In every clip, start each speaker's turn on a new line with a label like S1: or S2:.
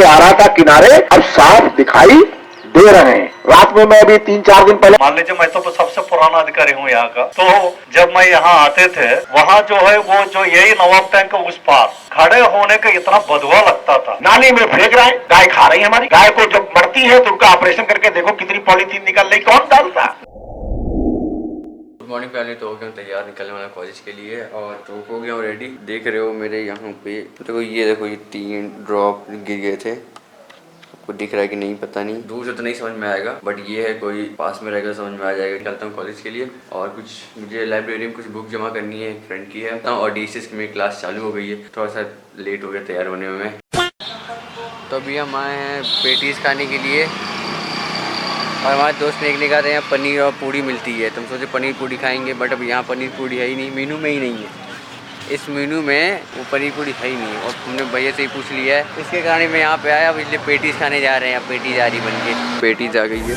S1: पानी आ रहा था किनारे, अब साफ दिखाई दे रहे हैं। रात में मैं अभी 3-4 दिन पहले,
S2: मान लीजिए मैं तो सबसे पुराना अधिकारी हूँ यहाँ का, तो जब मैं यहाँ आते थे वहाँ जो है वो जो यही नवाब टैंक उस पार खड़े होने का इतना बदवा लगता था।
S1: नाली में फेंक रहे हैं, गाय खा रही है। हमारी गाय को जब मरती है तो उनका ऑपरेशन करके देखो कितनी पॉलीथीन निकल रही, कौन डालता।
S3: Good morning family. तो हो गया तैयार निकलने वाला कॉलेज के लिए और तो हो गया रेडी। देख रहे हो मेरे यहाँ पे देखो ये 3 ड्रॉप गिर गए थे। आपको दिख रहा है कि नहीं पता नहीं, दूर से तो नहीं समझ में आएगा, बट ये है कोई पास में रहेगा समझ में आ जाएगा। निकलता हूँ कॉलेज के लिए और कुछ मुझे लाइब्रेरी में कुछ बुक जमा करनी है, फ्रेंड की है और DCS की मेरी क्लास चालू हो गई है। थोड़ा सा लेट हो गया तैयार होने में। तो अभी हम आए हैं पेटीज खाने के लिए और हमारे दोस्त ने कहा था यहाँ पनीर और पूड़ी मिलती है, तो हम सोचे पनीर पूड़ी खाएंगे, बट अब यहाँ पनीर पूड़ी है ही नहीं, मेनू में ही नहीं है। इस मेनू में वो पनीर पूड़ी है ही नहीं और हमने भैया से ही पूछ लिया है। इसके कारण मैं यहाँ पे आया। अब इसलिए पेटीज खाने जा रहे हैं। पेटीज आ रही बन के, पेटीज आ गई है।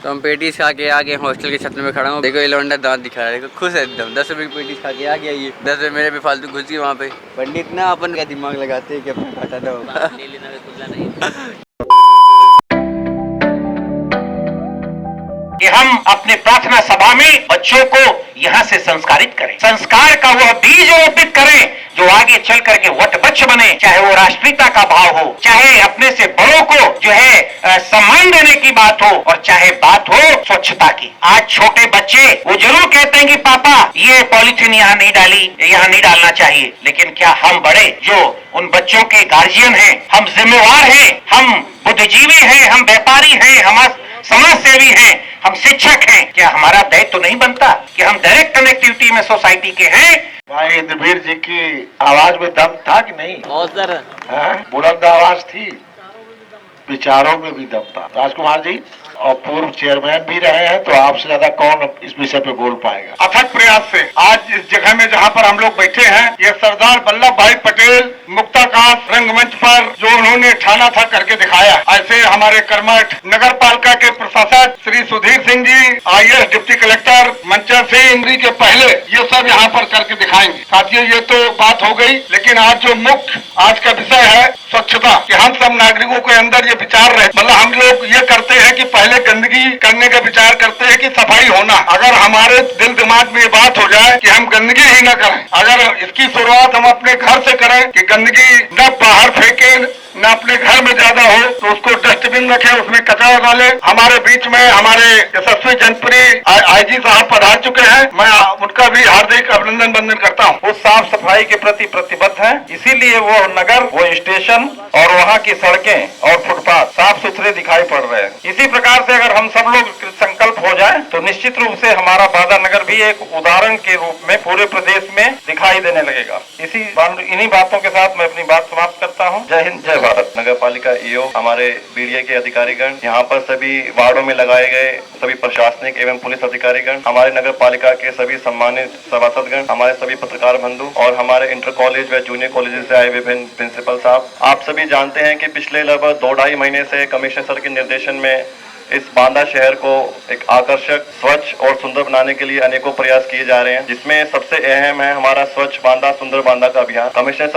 S3: तो हम पेटीज खा के आ गए, हॉस्टल के छत में खड़ा हूँ। देखो ये लौंडा दांत दिखा रहा है, देखो खुश है एकदम। 10 रुपये की पेटीज खा के आ गया ये। 10 रुपये मेरे भी फालतू घुस गई वहाँ पे। पंडित ना अपन का दिमाग लगाते हैं कि अपना घाटा ना हो।
S1: कि हम अपने प्रार्थना सभा में बच्चों को यहाँ से संस्कारित करें, संस्कार का वह बीज रोपित करें जो आगे चल करके वटवृक्ष बने। चाहे वो राष्ट्रीयता का भाव हो, चाहे अपने से बड़ों को जो है सम्मान देने की बात हो, और चाहे बात हो स्वच्छता की। आज छोटे बच्चे वो जरूर कहते हैं कि पापा ये पॉलिथीन यहाँ नहीं डाली, यहाँ नहीं डालना चाहिए, लेकिन क्या हम बड़े जो उन बच्चों के गार्जियन हैं, हम जिम्मेवार हैं, हम बुद्धिजीवी हैं, हम व्यापारी हैं, हम समाज सेवी हैं, हम शिक्षक हैं, क्या हमारा दायित्व तो नहीं बनता कि हम डायरेक्ट कनेक्टिविटी में सोसाइटी के हैं। भाई इंद्रवीर जी की आवाज में दम था कि नहीं?
S3: बहुत सर
S1: बुलंद आवाज थी, विचारों में भी दम था। राजकुमार जी और पूर्व चेयरमैन भी रहे हैं, तो आपसे ज्यादा कौन इस विषय पे बोल पाएगा?
S4: अथक प्रयास से आज इस जगह में जहाँ पर हम लोग बैठे हैं, ये सरदार वल्लभ भाई पटेल मुक्ताकाश रंगमंच पर जो उन्होंने ठाना था करके दिखाया। ऐसे हमारे कर्मठ नगर पालिका के प्रशासक Shri Sudhir Singh ji, IAS deputy collector Manchar Singh ji के पहले ये सब यहाँ पर करके दिखाएंगे। साथियों ये तो बात हो गई, लेकिन आज जो मुख्य आज का विषय है स्वच्छता, कि हम सब नागरिकों के अंदर ये विचार रहे, मतलब हम लोग ये करते हैं कि पहले गंदगी करने का विचार करते हैं कि सफाई होना। अगर हमारे दिल दिमाग में ये बात हो जाए कि हम गंदगी ही न करें, अगर इसकी शुरुआत हम अपने घर से करें कि गंदगी न बाहर फेंके न अपने घर में ज्यादा हो, तो उसको डस्टबिन रखें, उसमें कचरा डालें। हमारे बीच में हमारे यशस्वी जनप्रिय IG साहब पधार चुके हैं, मैं उनका भी हार्दिक अभिनंदन वंदन करता हूँ।
S2: वो साफ सफाई के प्रति प्रतिबद्ध हैं, इसीलिए वो नगर, वो स्टेशन और वहाँ की सड़कें और फुटपाथ साफ सुथरे दिखाई पड़ रहे हैं। इसी प्रकार से अगर हम सब लोग संकल्प हो जाए तो निश्चित रूप से हमारा बादा नगर भी एक उदाहरण के रूप में पूरे प्रदेश में दिखाई देने लगेगा। इन्हीं बातों के साथ मैं अपनी बात समाप्त करता हूँ। जय हिंद, जय भारत। नगर पालिका EO, हमारे BDA के अधिकारीगण, यहाँ पर सभी वार्डों में लगाए गए सभी प्रशासनिक एवं पुलिस अधिकारीगण, हमारे नगर पालिका के सभी सम्मानित सभासदगण, हमारे सभी पत्रकार बंधु और हमारे इंटर कॉलेज व जूनियर कॉलेज से आए विभिन्न प्रिंसिपल साहब, आप सभी जानते हैं कि पिछले लगभग 2-2.5 महीने से कमिश्नर सर के निर्देशन में इस बांदा शहर को एक आकर्षक, स्वच्छ और सुंदर बनाने के लिए अनेकों प्रयास किए जा रहे हैं, जिसमें सबसे अहम है हमारा स्वच्छ बांदा सुंदर बांदा का अभियान। कमिश्नर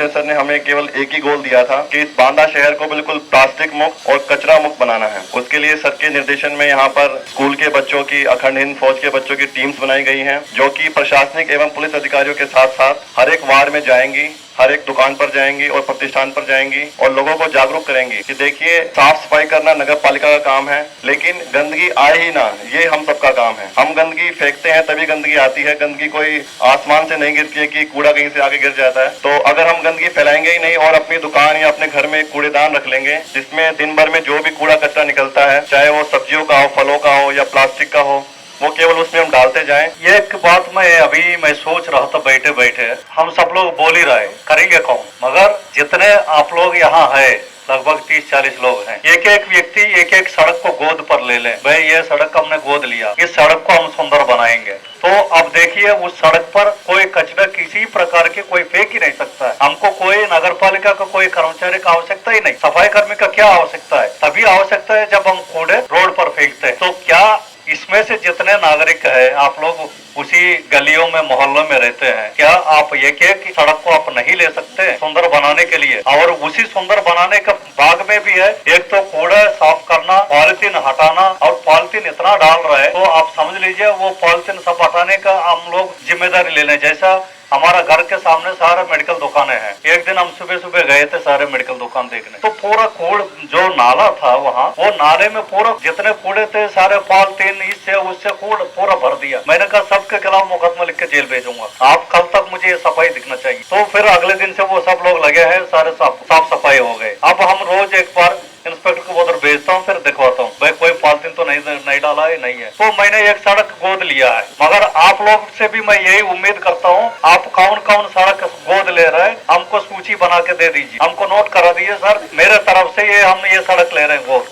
S2: सर ने हमें केवल एक ही गोल दिया था कि इस बांदा शहर को बिल्कुल प्लास्टिक मुक्त और कचरा मुक्त बनाना है। उसके लिए सर के निर्देशन में यहाँ पर स्कूल के बच्चों की, अखंड हिंद फौज के बच्चों की टीम्स बनाई गई है, जो की प्रशासनिक एवं पुलिस अधिकारियों के साथ साथ हर एक वार्ड में जाएंगी, हर एक दुकान पर जाएंगी और प्रतिष्ठान पर जाएंगी और लोगों को जागरूक करेंगी कि देखिए साफ सफाई करना नगर पालिका का काम है, लेकिन गंदगी आए ही ना, ये हम सबका काम है। हम गंदगी फेंकते हैं तभी गंदगी आती है, गंदगी कोई आसमान से नहीं गिरती है कि कूड़ा कहीं से आगे गिर जाता है। तो अगर हम गंदगी फैलाएंगे ही नहीं और अपनी दुकान या अपने घर में कूड़ेदान रख लेंगे जिसमें दिन भर में जो भी कूड़ा कचरा निकलता है, चाहे वो सब्जियों का हो, फलों का हो या प्लास्टिक का हो, वो केवल उसमें हम डालते जाएं। ये एक बात मैं सोच रहा था बैठे बैठे, हम सब लोग बोल ही रहे, करेंगे कौन? मगर जितने आप लोग यहाँ है, लगभग 30-40 लोग हैं, एक एक व्यक्ति एक एक सड़क को गोद पर ले लें। भाई ये सड़क हमने गोद लिया, इस सड़क को हम सुंदर बनाएंगे। तो अब देखिए उस सड़क पर कोई कचरा किसी प्रकार के कोई फेंक ही नहीं सकता है। हमको कोई नगर पालिका का कोई कर्मचारी का आवश्यकता ही नहीं, सफाई कर्मी का क्या आवश्यकता है? तभी आवश्यकता है जब हम कूड़े रोड पर फेंकते हैं। तो क्या इसमें से जितने नागरिक है आप लोग
S5: उसी गलियों में मोहल्लों में रहते हैं। क्या आप एक एक सड़क को आप नहीं ले सकते सुंदर बनाने के लिए? और उसी सुंदर बनाने का भाग में भी है एक तो कूड़ा साफ करना, पॉलिथीन हटाना, और पॉलिथीन इतना डाल रहा है तो आप समझ लीजिए वो पॉलिथीन सब हटाने का हम लोग जिम्मेदारी ले लें। जैसा हमारा घर के सामने सारा मेडिकल दुकानें हैं, एक दिन हम सुबह सुबह गए थे सारे मेडिकल दुकान देखने, तो पूरा कूड़ जो नाला था वहाँ, वो नाले में पूरा जितने कूड़े थे सारे पॉलिथीन इससे उससे कूड़ पूरा भर दिया। मैंने कहा सबके खिलाफ मुकदमा लिख के जेल भेजूंगा, आप कल तक मुझे ये सफाई दिखना चाहिए। तो फिर अगले दिन से वो सब लोग लगे हैं, सारे साफ सफाई हो गए। अब हम रोज एक बार इंस्पेक्टर को उधर भेजता हूँ, फिर दिखवाता हूँ भाई कोई पॉलिथीन तो नहीं डाला है, नहीं है। तो मैंने एक सड़क गोद लिया है, मगर आप लोग से भी मैं यही उम्मीद करता हूँ, आप कौन कौन सड़क गोद ले रहे हैं हमको सूची बना के दे दीजिए, हमको नोट करा दीजिए सर मेरे तरफ से हम ये सड़क ले रहे हैं गोद,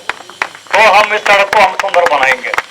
S5: तो हम इस सड़क को हम सुंदर बनाएंगे।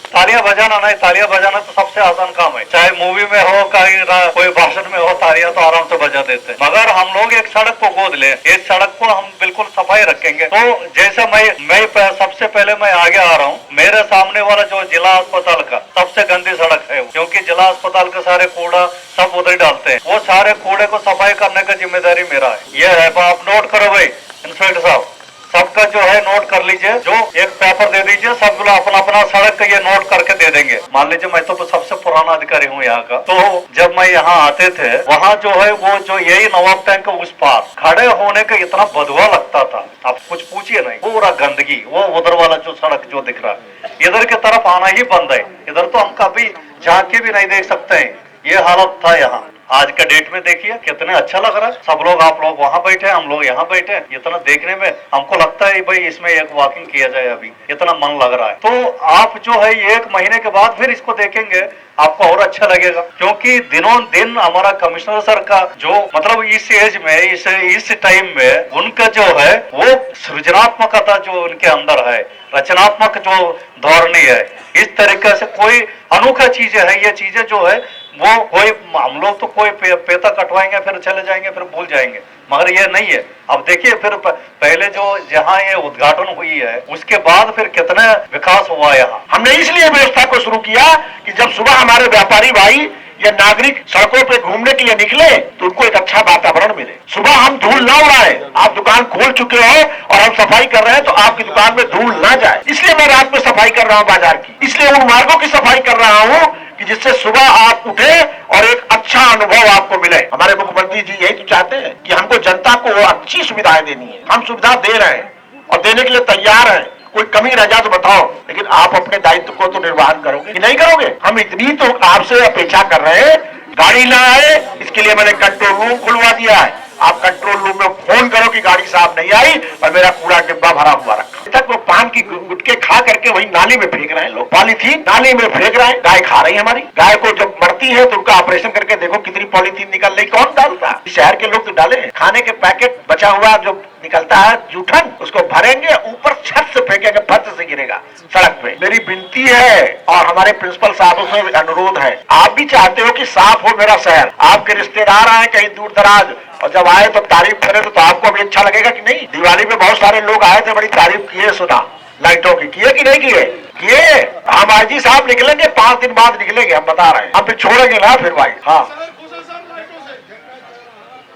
S5: तालियां बजाना नहीं, तालियां बजाना तो सबसे आसान काम है, चाहे मूवी में हो कहीं कोई भाषण में हो, तालियां तो आराम से बजा देते हैं। मगर हम लोग एक सड़क को गोद ले, इस सड़क को हम बिल्कुल सफाई रखेंगे। तो जैसे मैं सबसे पहले मैं आगे आ रहा हूँ, मेरे सामने वाला जो जिला अस्पताल का सबसे गंदी सड़क है, क्योंकि जिला अस्पताल के सारे कूड़ा सब उधर डालते हैं, वो सारे कूड़े को सफाई करने का जिम्मेदारी मेरा है। ये है, आप नोट करो भाई इंस्पेक्टर साहब, सबका जो है नोट कर लीजिए, जो एक पेपर दे दीजिए, सब लोग अपना अपना सड़क का ये नोट करके दे देंगे। मान लीजिए मैं तो सबसे पुराना अधिकारी हूँ यहाँ का, तो जब मैं यहाँ आते थे वहाँ जो है वो जो यही नवाब टैंक उस पार खड़े होने का इतना बदवा लगता था, आप कुछ पूछिए नहीं, पूरा गंदगी। वो उधर वाला जो सड़क जो दिख रहा है, इधर की तरफ आना ही बंद है, इधर तो हम कभी झांक भी नहीं देख सकते हैं, ये हालत था यहाँ। आज का डेट में देखिए कितने अच्छा लग रहा है, सब लोग आप लोग वहाँ बैठे, हम लोग यहाँ बैठे, इतना देखने में हमको लगता है भाई इसमें एक वॉकिंग किया जाए, अभी इतना मन लग रहा है। तो आप जो है 1 महीने के बाद फिर इसको देखेंगे, आपको और अच्छा लगेगा, क्योंकि दिनों दिन हमारा कमिश्नर सर का जो मतलब इस एज में इस टाइम में उनका जो है वो सृजनात्मकता जो उनके अंदर है, रचनात्मक जो धोरणी है, इस तरीके से कोई अनोखा चीजें है, ये चीजें जो है वो कोई हम लोग तो कोई पेता कटवाएंगे फिर चले जाएंगे फिर भूल जाएंगे, मगर ये नहीं है। अब देखिए फिर पहले जो जहाँ ये उद्घाटन हुई है उसके बाद फिर कितना विकास हुआ यहाँ।
S4: हमने इसलिए व्यवस्था को शुरू किया कि जब सुबह हमारे व्यापारी भाई या नागरिक सड़कों पे घूमने के लिए निकले तो उनको एक अच्छा वातावरण मिले, सुबह हम धूल ना उड़ाएं। आप दुकान खोल चुके हो और हम सफाई कर रहे हैं तो आपकी दुकान में धूल ना जाए, इसलिए मैं रात में सफाई कर रहा हूँ बाजार की, इसलिए उन मार्गों की सफाई कर रहा हूँ कि जिससे सुबह आप उठे और एक अच्छा अनुभव आपको मिले। हमारे मुख्यमंत्री जी यही तो चाहते हैं कि हमको जनता को अच्छी सुविधाएं देनी है, हम सुविधा दे रहे हैं और देने के लिए तैयार हैं, कोई कमी रह जाए तो बताओ, लेकिन आप अपने दायित्व को तो निर्वहन करोगे कि नहीं करोगे? हम इतनी तो आपसे अपेक्षा कर रहे हैं, गाड़ी ना आए इसके लिए मैंने कंट्रोल रूम खुलवा दिया है, आप कंट्रोल रूम में फोन करो कि गाड़ी साफ नहीं आई और मेरा कूड़ा डिब्बा भरा हुआ रखा। तक वो पान की गुटके खा करके वही नाली में फेंक रहे हैं लोग, पॉलीथीन नाली में फेंक रहे हैं, गाय खा रही है हमारी। गाय को जब मरती है तो उनका ऑपरेशन करके देखो कितनी पॉलीथीन निकल रही, कौन डालता? शहर के लोग तो डाले, खाने के पैकेट बचा हुआ जो निकलता है जूठन, उसको भरेंगे ऊपर छत से फेंकेंगे, फर्श से गिरेगा सड़क पे। मेरी विनती है और हमारे प्रिंसिपल साहबों से अनुरोध है, आप भी चाहते हो कि साफ हो मेरा शहर, आपके रिश्तेदार आए कहीं दूर दराज और जब आए तो तारीफ करें तो आपको भी अच्छा लगेगा कि नहीं? दिवाली में बहुत सारे लोग आए थे, बड़ी तारीफ किए, सुना लाइटों की, किए कि नहीं किए? किए। हम आईजी साहब निकलेंगे 5 दिन बाद निकलेंगे, हम बता रहे हैं, हम फिर छोड़ेंगे ना फिर भाई। हाँ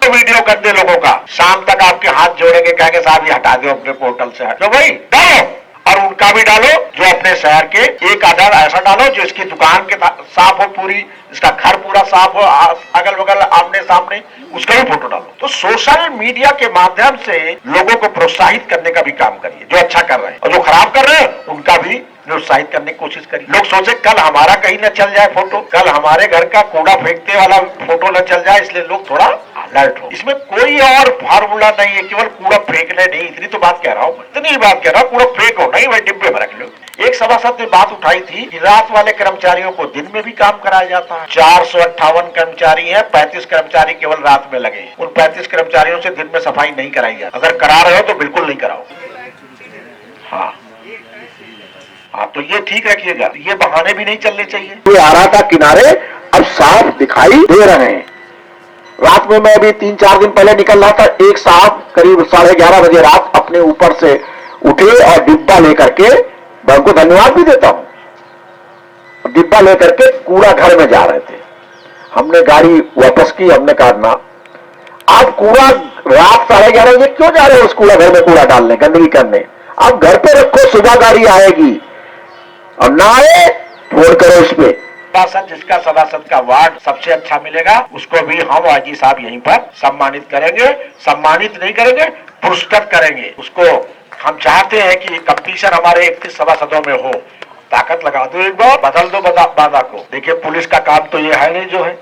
S4: वीडियो गंदे लोगों का शाम तक आपके हाथ जोड़ेंगे, कहेंगे साहब ये हटा दो अपने पोर्टल से, हटो भाई, डालो, और उनका भी डालो जो अपने शहर के एक आधार ऐसा डालो जो इसकी दुकान के साफ हो पूरी, इसका घर पूरा साफ हो, अगल बगल आमने सामने, उसका भी फोटो डालो। तो सोशल मीडिया के माध्यम से लोगों को प्रोत्साहित करने का भी काम करिए, जो अच्छा कर रहे हैं, और जो खराब कर रहे हैं उनका भी प्रोत्साहित करने की कोशिश करिए। लोग सोचे कल हमारा कहीं न चल जाए फोटो, कल हमारे घर का कूड़ा फेंकते वाला फोटो न चल जाए, इसलिए लोग थोड़ा अलर्ट हो। इसमें कोई और फार्मूला नहीं है, केवल कूड़ा फेंकने नहीं, इतनी तो बात कह रहा हूँ, इतनी बात कह रहा हूँ, कूड़ा फेंको नहीं, वही डिब्बे में रख लो। एक सभासद ने बात उठाई थी कि रात वाले कर्मचारियों को दिन में भी काम कराया जाता है। 458 कर्मचारी हैं, 35 कर्मचारी केवल रात में लगे। उन 35 कर्मचारियों से दिन में सफाई नहीं कराई जाती। अगर करा रहे हो तो बिल्कुल नहीं कराओ। हाँ तो ये ठीक रखिएगा, ये बहाने भी नहीं चलने चाहिए।
S6: ये आरा का किनारे अब साफ दिखाई दे रहे हैं। रात में मैं अभी 3-4 दिन पहले निकल रहा था, एक साहब करीब 11:30 बजे रात अपने ऊपर से उठे और डिब्बा लेकर के, मैं उनको धन्यवाद भी देता हूं, डिब्बा लेकर के कूड़ा घर में जा रहे थे। हमने गाड़ी वापस की, हमने कहा ना, आप कूड़ा रात 11:30 बजे क्यों जा रहे हो उस कूड़ा घर में कूड़ा डालने, गंदगी करने? आप घर पे रखो, सुबह गाड़ी आएगी, और ना आए फोन करो इस पे।
S1: सभासद जिसका सभासद का वार्ड सबसे अच्छा मिलेगा उसको भी हम आईजी साहब यहीं पर सम्मानित करेंगे। सम्मानित नहीं करेंगे, पुरस्कृत करेंगे उसको। हम चाहते हैं कि कंपटीशन हमारे 31 सभासदों में हो। ताकत लगा दो एक बार, बदल दो बाधा को। देखिए पुलिस का काम तो ये है नहीं, जो है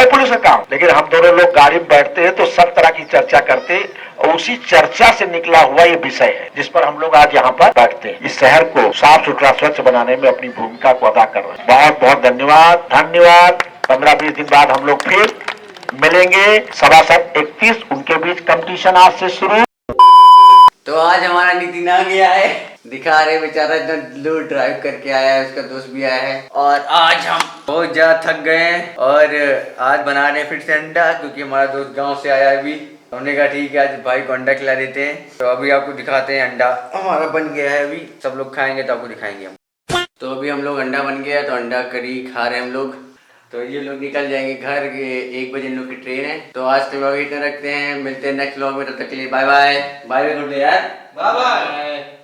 S1: पुलिस का काम, लेकिन हम दोनों लोग गाड़ी में बैठते हैं तो सब तरह की चर्चा करते, और उसी चर्चा से निकला हुआ ये विषय है जिस पर हम लोग आज यहाँ पर बैठते हैं। इस शहर को साफ सुथरा स्वच्छ बनाने में अपनी भूमिका को अदा कर रहे हैं। बहुत बहुत धन्यवाद। 15-20 दिन बाद हम लोग फिर मिलेंगे। सभासद 31 उनके बीच कंपटीशन आज से शुरू।
S3: तो आज हमारा नितिन आ गया है, दिखा रहे बेचारा इतना लो ड्राइव करके आया है, उसका दोस्त भी आया है। और आज हम बहुत ज्यादा थक गए हैं और आज बना रहे हैं फिर से अंडा, क्योंकि हमारा दोस्त गांव से आया है अभी। हमने कहा ठीक है आज भाई को अंडा खिला देते हैं। तो अभी आपको दिखाते हैं, अंडा हमारा बन गया है, अभी सब लोग खाएंगे तो आपको दिखाएंगे हम। तो अभी हम लोग अंडा बन गया, तो अंडा करी खा रहे हैं हम लोग। तो ये लोग निकल जाएंगे घर के 1 बजे इन लोग की ट्रेन है। तो आज के व्लॉग इतना रखते हैं, मिलते हैं नेक्स्ट व्लॉग में, तब तक के लिए bye bye. Bye good day यार, बाय बाय।